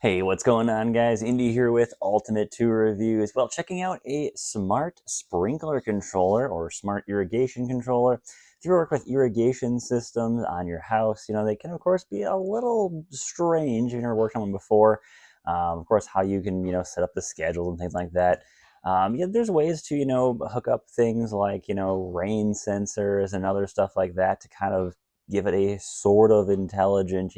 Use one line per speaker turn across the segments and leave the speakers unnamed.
Hey, what's going on, guys? Indy here with Ultimate 2 Reviews. Well, checking out a smart sprinkler controller or smart irrigation controller. If you work with irrigation systems on your house, they can, of course, be a little strange if you've never worked on one before. Of course, how you can, set up the schedules and things like that. Yeah, there's ways to, hook up things like, rain sensors and other stuff like that to kind of give it a sort of intelligent,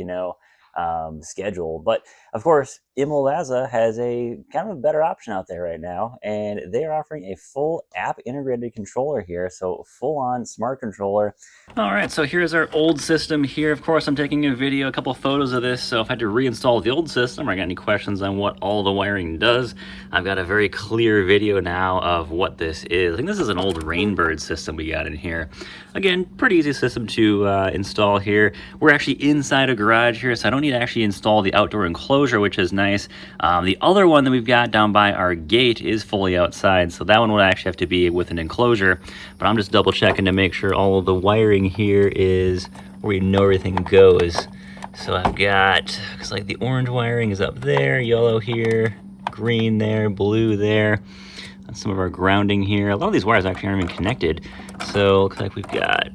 schedule. But of course, Imolaza has a kind of a better option out there right now, and they are offering a full app integrated controller here, so full on smart controller. All right, so here's our old system here. Of course, I'm taking a video, a couple photos of this, so if I had to reinstall the old system or I got any questions on what all the wiring does, I've got a very clear video now of what this is. I think this is an old Rainbird system we got in here. Again, pretty easy system to install here. We're actually inside a garage here, so I don't need to actually install the outdoor enclosure, which is nice. The other one that we've got down by our gate is fully outside, so that one would actually have to be with an enclosure, but I'm just double checking to make sure all of the wiring here is where we know everything goes. So I've got, looks like the orange wiring is up there, yellow here, green there, blue there. That's some of our grounding here. A lot of these wires actually aren't even connected, so looks like we've got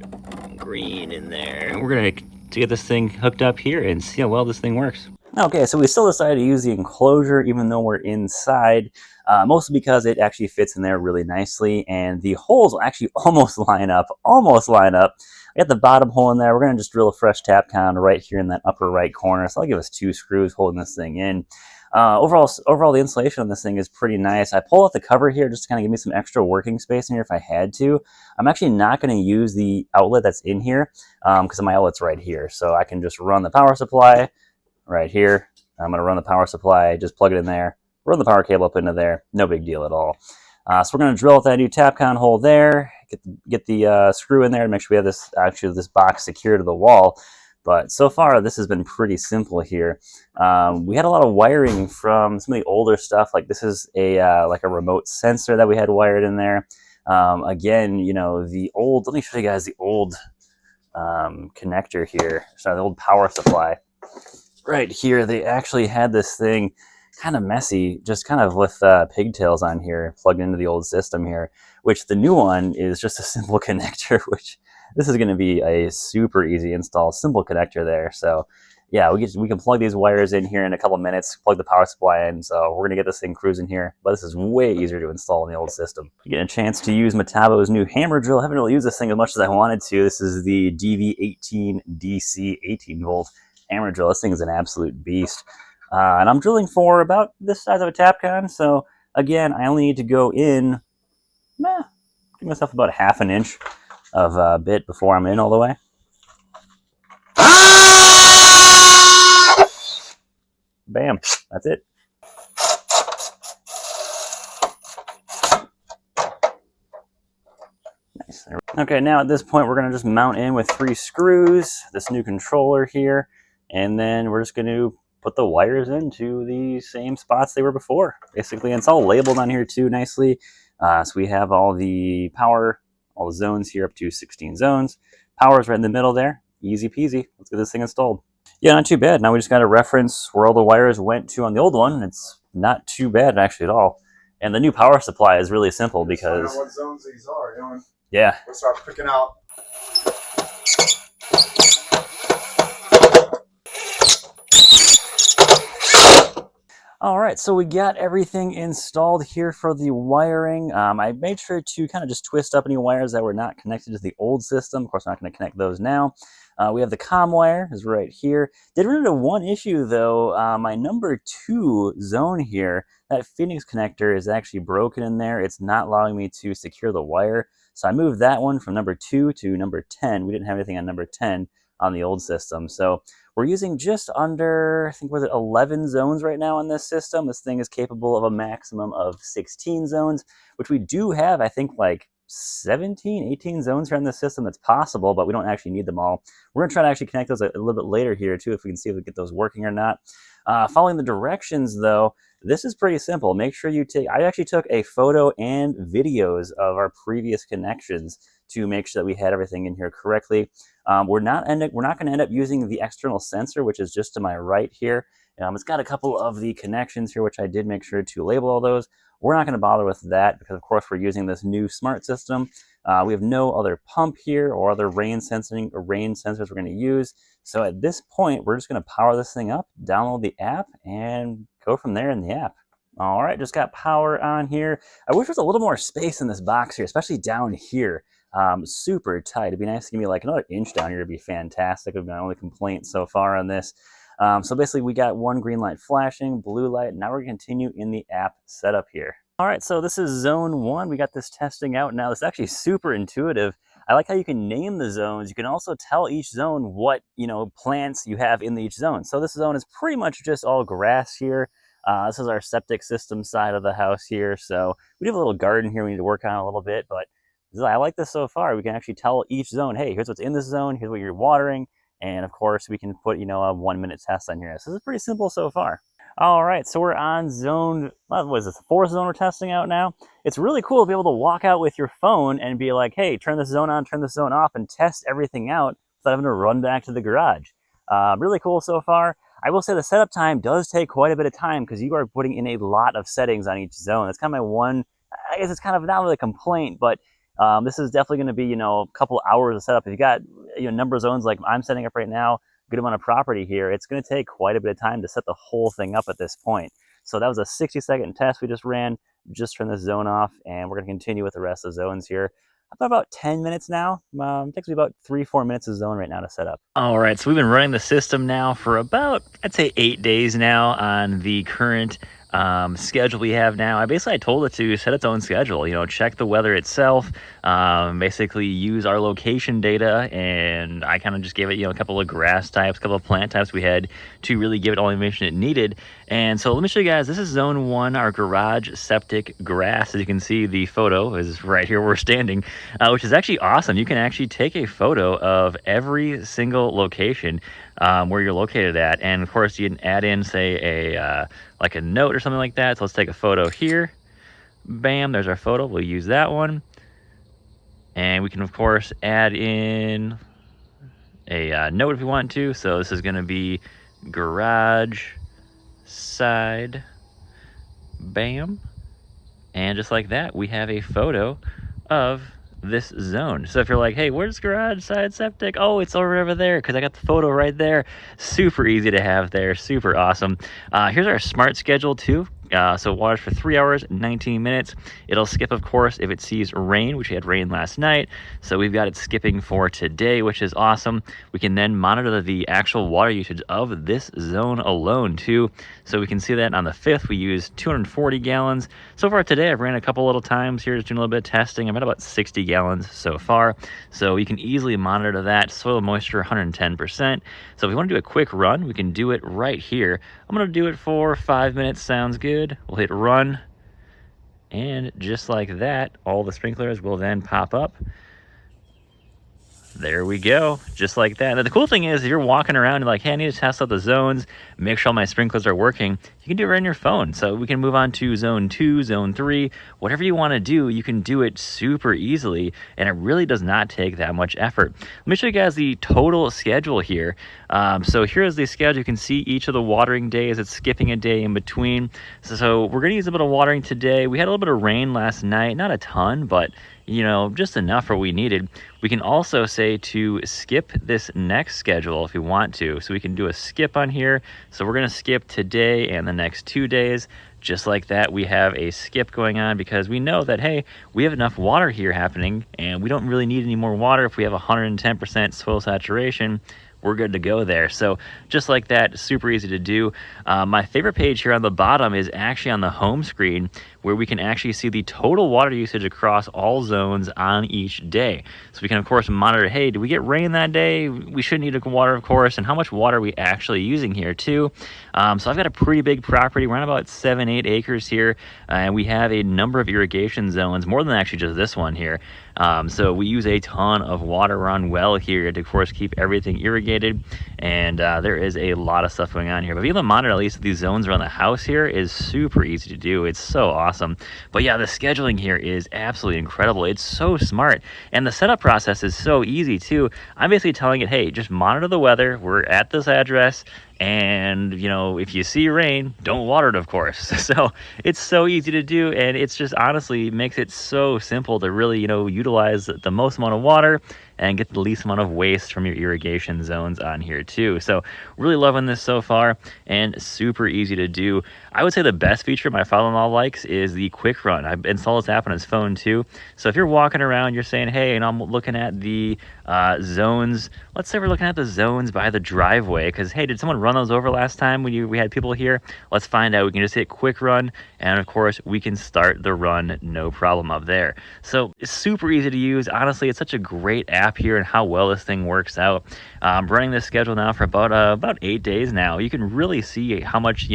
green in there. We're gonna get this thing hooked up here and see how well this thing works. Okay, so we still decided to use the enclosure even though we're inside, mostly because it actually fits in there really nicely, and the holes will actually almost line up. I got the bottom hole in there. We're gonna just drill a fresh Tapcon right here in that upper right corner, so that'll give us 2 screws holding this thing in. Overall, the insulation on this thing is pretty nice. I pull out the cover here just to kind of give me some extra working space in here if I had to. I'm actually not going to use the outlet that's in here because my outlet's right here. So I can just run the power supply right here. I'm going to run the power supply, just plug it in there, run the power cable up into there. No big deal at all. So we're going to drill with that new Tapcon hole there, get the screw in there to make sure we have this box secured to the wall. But so far, this has been pretty simple here. We had a lot of wiring from some of the older stuff. Like this is like a remote sensor that we had wired in there. Again, the old, let me show you guys the old connector here. Sorry, the old power supply. Right here, they actually had this thing kind of messy, just kind of with pigtails on here, plugged into the old system here, which the new one is just a simple connector, which this is going to be a super easy install, simple connector there. So yeah, we can plug these wires in here in a couple minutes, plug the power supply in, so we're going to get this thing cruising here. But this is way easier to install in the old system. You get a chance to use Metabo's new hammer drill. I haven't really used this thing as much as I wanted to. This is the DV18 DC 18 volt hammer drill. This thing is an absolute beast. And I'm drilling for about this size of a Tapcon, so again, I only need to go in, give myself about ½ an inch of bit before I'm in all the way. Bam, that's it. Nice. Okay, now at this point, we're going to just mount in with 3 screws, this new controller here, and then we're just going to put the wires into the same spots they were before, basically. And it's all labeled on here too nicely. So we have all the power, all the zones here up to 16 zones. Power's right in the middle there. Easy peasy. Let's get this thing installed. Yeah, not too bad. Now we just got to reference where all the wires went to on the old one, and it's not too bad actually at all. And the new power supply is really simple because...
what zones these are,
Yeah.
We'll start picking out.
All right, so we got everything installed here for the wiring. I made sure to kind of just twist up any wires that were not connected to the old system. Of course, I'm not going to connect those now. We have the COM wire is right here. Did run into one issue though. My number 2 zone here, that Phoenix connector is actually broken in there. It's not allowing me to secure the wire. So I moved that one from number 2 to number 10. We didn't have anything on number 10 on the old system. So we're using just under, I think, was it 11 zones right now on this system. This thing is capable of a maximum of 16 zones, which we do have, I think, like 17, 18 zones here on this system. That's possible, but we don't actually need them all. We're going to try to actually connect those a little bit later here, too, if we can see if we get those working or not. Following the directions, though, this is pretty simple. Make sure you take, I actually took a photo and videos of our previous connections to make sure that we had everything in here correctly. We're not going to end up using the external sensor, which is just to my right here. It's got a couple of the connections here, which I did make sure to label all those. We're not going to bother with that because, of course, we're using this new smart system. We have no other pump here or other rain sensors we're going to use. So at this point, we're just going to power this thing up, download the app, and go from there in the app. All right, just got power on here. I wish there was a little more space in this box here, especially down here. Super tight. It'd be nice to give me like another inch down here. It'd be fantastic. It would be my only complaint so far on this. So basically we got one green light flashing, blue light. Now we're going to continue in the app setup here. All right, so this is zone 1. We got this testing out now. It's actually super intuitive. I like how you can name the zones. You can also tell each zone what, plants you have in each zone. So this zone is pretty much just all grass here. This is our septic system side of the house here. So we do have a little garden here we need to work on a little bit, but I like this so far. We can actually tell each zone, hey, here's what's in this zone, here's what you're watering. And of course, we can put, a 1-minute test on here. So this is pretty simple so far. All right, so we're on zone, what is this, the 4th zone we're testing out now? It's really cool to be able to walk out with your phone and be like, hey, turn this zone on, turn this zone off, and test everything out without having to run back to the garage. Really cool so far. I will say the setup time does take quite a bit of time because you are putting in a lot of settings on each zone. That's kind of my one, I guess it's kind of not really a complaint, but this is definitely going to be, a couple hours of setup. If you got, number of zones like I'm setting up right now, good amount of property here, it's going to take quite a bit of time to set the whole thing up at this point. So that was a 60-second test we just ran just from this zone off, and we're going to continue with the rest of the zones here. About 10 minutes now. It takes me about 3-4 minutes a zone right now to set up. All right, so we've been running the system now for about, I'd say 8 days now on the current schedule we have now. I told it to set its own schedule, check the weather itself, basically use our location data, and I kind of just gave it, a couple of grass types, a couple of plant types we had to really give it all the information it needed. And so let me show you guys, this is zone 1, our garage septic grass. As you can see, the photo is right here where we're standing, which is actually awesome. You can actually take a photo of every single location where you're located at, and of course you can add in, say, like a note or something like that. So let's take a photo here. Bam, there's our photo. We'll use that one, and we can of course add in a note if we want to. So this is going to be garage side. Bam, and just like that, we have a photo of this zone. So if you're like, hey, where's garage side septic? Oh, it's over there because I got the photo right there. Super easy to have there. Super awesome. Here's our smart schedule too. So it waters for 3 hours, 19 minutes. It'll skip, of course, if it sees rain, which we had rain last night. So we've got it skipping for today, which is awesome. We can then monitor the actual water usage of this zone alone too. So we can see that on the 5th, we used 240 gallons. So far today, I've ran a couple little times here, just doing a little bit of testing. I'm at about 60 gallons so far. So you can easily monitor that. Soil moisture, 110%. So if we want to do a quick run, we can do it right here. I'm going to do it for 5 minutes. Sounds good. We'll hit run, and just like that, all the sprinklers will then pop up. There we go, just like that. Now, the cool thing is, if you're walking around and like, hey, I need to test out the zones, make sure all my sprinklers are working, you can do it right on your phone. So we can move on to zone 2, zone 3, whatever you want to do, you can do it super easily, and it really does not take that much effort. Let me show you guys the total schedule here. So here's the schedule. You can see each of the watering days. It's skipping a day in between. So we're going to use a bit of watering today. We had a little bit of rain last night, not a ton, but just enough for what we needed. We can also say to skip this next schedule if we want to. So we can do a skip on here. So we're going to skip today and the next 2 days. Just like that, we have a skip going on because we know that, hey, we have enough water here happening and we don't really need any more water. If we have 110% soil saturation, we're good to go there. So just like that, super easy to do. My favorite page here on the bottom is actually on the home screen, where we can actually see the total water usage across all zones on each day. So we can, of course, monitor, hey, did we get rain that day? We should need water, of course, and how much water are we actually using here too. So I've got a pretty big property. We're on about 7-8 acres here, and we have a number of irrigation zones, more than actually just this one here. So we use a ton of water. We're on well here to, of course, keep everything irrigated, and there is a lot of stuff going on here. But being able to monitor at least these zones around the house here is super easy to do. It's so awesome. But yeah, the scheduling here is absolutely incredible. It's so smart, and the setup process is so easy too. I'm basically telling it, hey, just monitor the weather. We're at this address, And if you see rain, don't water it, of course. So it's so easy to do, and it's just honestly makes it so simple to really utilize the most amount of water and get the least amount of waste from your irrigation zones on here too. So really loving this so far, and super easy to do. I would say the best feature my father-in-law likes is the quick run. I've installed this app on his phone too. So if you're walking around, you're saying, hey, and I'm looking at the zones. Let's say we're looking at the zones by the driveway, because hey, did someone run those over last time when we had people here? Let's find out. We can just hit quick run, and of course we can start the run no problem up there. So it's super easy to use. Honestly, it's such a great app here, and how well this thing works out. Running this schedule now for about 8 days now. You can really see how much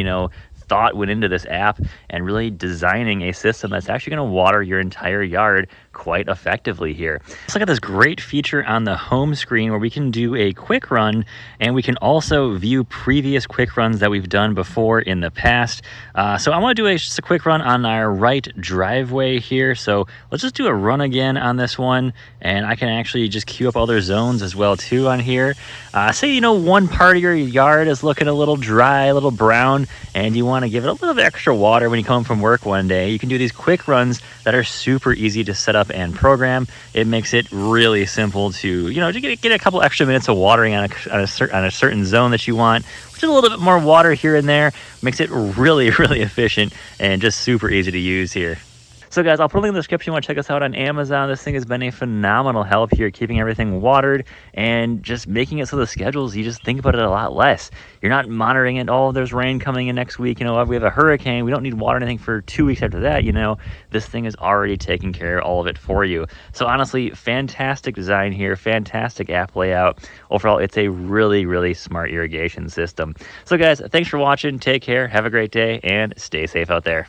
thought went into this app, and really designing a system that's actually going to water your entire yard quite effectively here. Let's look at this great feature on the home screen where we can do a quick run, and we can also view previous quick runs that we've done before in the past. So I want to do just a quick run on our right driveway here. So let's just do a run again on this one, and I can actually just queue up other zones as well too on here. Say one part of your yard is looking a little dry, a little brown, and you want to give it a little bit extra water when you come from work one day. You can do these quick runs that are super easy to set up and program. It makes it really simple to to get a couple extra minutes of watering on a certain zone that you want, which is a little bit more water here and there. Makes it really efficient and just super easy to use here. So guys, I'll put a link in the description. You want to check us out on Amazon. This thing has been a phenomenal help here, keeping everything watered and just making it so the schedules, you just think about it a lot less. You're not monitoring it. Oh, there's rain coming in next week. If we have a hurricane, we don't need water anything for 2 weeks after that. This thing is already taking care of all of it for you. So honestly, fantastic design here, fantastic app layout. Overall, it's a really smart irrigation system. So guys, thanks for watching. Take care. Have a great day and stay safe out there.